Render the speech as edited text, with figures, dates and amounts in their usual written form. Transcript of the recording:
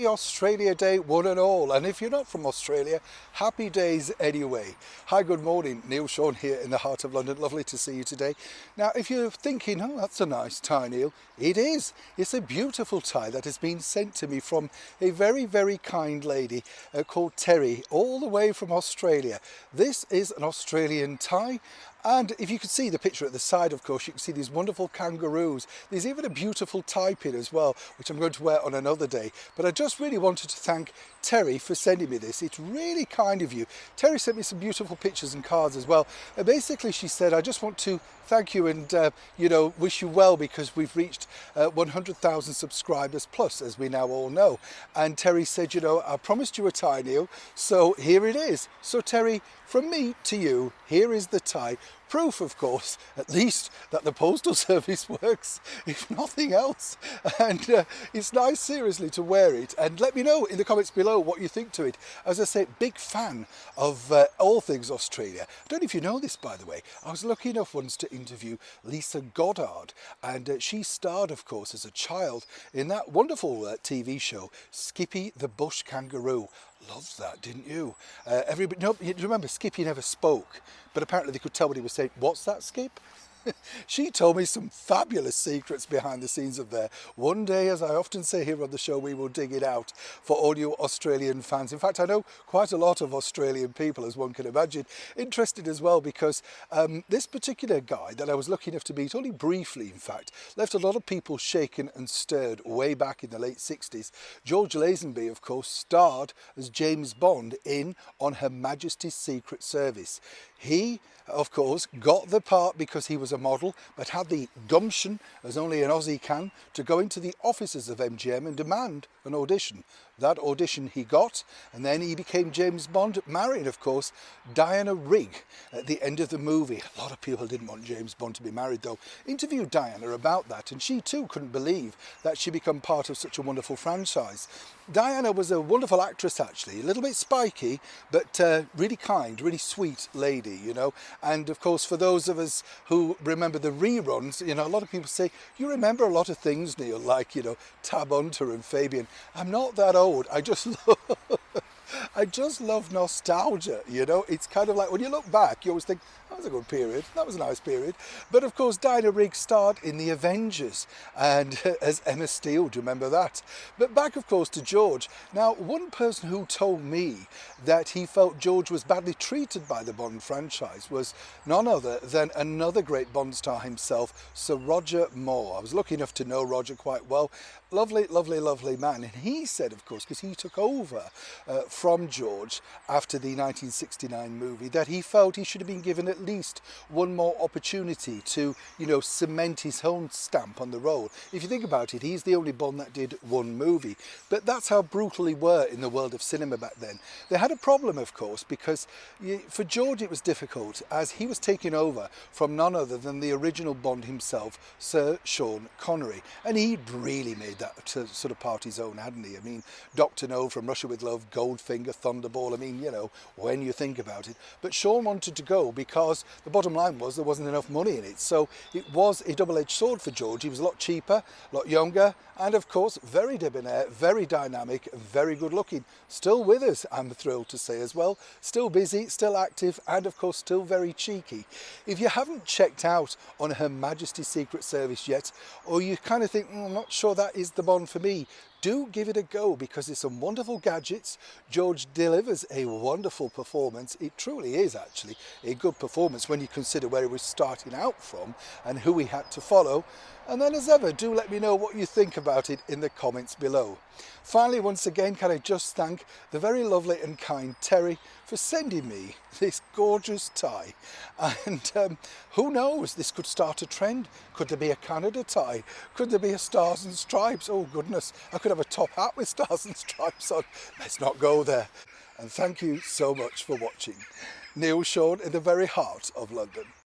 Australia Day one and all, and if you're not from Australia, happy days anyway. Hi, good morning, Neil Sean here in the heart of London. Lovely to see you today. Now if you're thinking, oh, that's a nice tie, Neil, it is. It's a beautiful tie that has been sent to me from a very kind lady called Terry, all the way from Australia. This is an Australian tie. And if you can see the picture at the side, of course, you can see these wonderful kangaroos. There's even a beautiful tie pin as well, which I'm going to wear on another day. But I just really wanted to thank Terry for sending me this. It's really kind of you. Terry sent me some beautiful pictures and cards as well. Basically, she said, I just want to thank you and, wish you well because we've reached 100,000 subscribers plus, as we now all know. And Terry said, I promised you a tie, Neil, so here it is. So Terry, from me to you, here is the tie. Proof, of course, at least that the postal service works, if nothing else. And it's nice, seriously, to wear it. And let me know in the comments below what you think to it. As I say, big fan of all things Australia. I don't know if you know this, by the way. I was lucky enough once to interview Lisa Goddard, and she starred, of course, as a child in that wonderful TV show, Skippy the Bush Kangaroo. Loved that, didn't you? Everybody, no, you remember Skippy never spoke, but apparently they could tell what he was saying. What's that, Skip? She told me some fabulous secrets behind the scenes of there. One day, as I often say here on the show, we will dig it out for all you Australian fans. In fact, I know quite a lot of Australian people, as one can imagine, interested as well, because this particular guy that I was lucky enough to meet, only briefly in fact, left a lot of people shaken and stirred way back in the late 60s. George Lazenby, of course, starred as James Bond in On Her Majesty's Secret Service. He, of course, got the part because he was a model, but had the gumption, as only an Aussie can, to go into the offices of MGM and demand an audition. That audition he got, and then he became James Bond, marrying, of course, Diana Rigg at the end of the movie. A lot of people didn't want James Bond to be married, though. Interviewed Diana about that, and she too couldn't believe that she'd become part of such a wonderful franchise. Diana was a wonderful actress, actually, a little bit spiky, but really kind, really sweet lady, And of course, for those of us who remember the reruns, a lot of people say, you remember a lot of things, Neil, like, Tab Hunter and Fabian. I'm not that old. I just love nostalgia, It's kind of like when you look back, you always think, that was a good period, that was a nice period. But of course, Diana Rigg starred in The Avengers and as Emma Steele, do you remember that? But back, of course, to George. Now, one person who told me that he felt George was badly treated by the Bond franchise was none other than another great Bond star himself, Sir Roger Moore. I was lucky enough to know Roger quite well. Lovely man. And he said, of course, because he took over from George after the 1969 movie, that he felt he should have been given at least one more opportunity to, cement his own stamp on the role. If you think about it, he's the only Bond that did one movie. But that's how brutal we were in the world of cinema back then. They had a problem, of course, because for George it was difficult, as he was taking over from none other than the original Bond himself, Sir Sean Connery. And he'd really made that sort of part his own, hadn't he? I mean, Dr. No from Russia with Love, Goldfinger, Thunderball, I mean, when you think about it. But Sean wanted to go because the bottom line was there wasn't enough money in it. So it was a double-edged sword for George. He was a lot cheaper, a lot younger, and of course, very debonair, very dynamic, and very good looking. Still with us, I'm thrilled to say as well. Still busy, still active, and of course, still very cheeky. If you haven't checked out On Her Majesty's Secret Service yet, or you kind of think, I'm not sure that is the Bond for me, do give it a go, because there's some wonderful gadgets. George delivers a wonderful performance. It truly is actually a good performance when you consider where he was starting out from and who he had to follow. And then, as ever, do let me know what you think about it in the comments below. Finally, once again, can I just thank the very lovely and kind Terry for sending me this gorgeous tie. And who knows, this could start a trend. Could there be a Canada tie? Could there be a Stars and Stripes? Oh goodness, I could have a top hat with Stars and Stripes on. Let's not go there. And thank you so much for watching. Neil Sean in the very heart of London.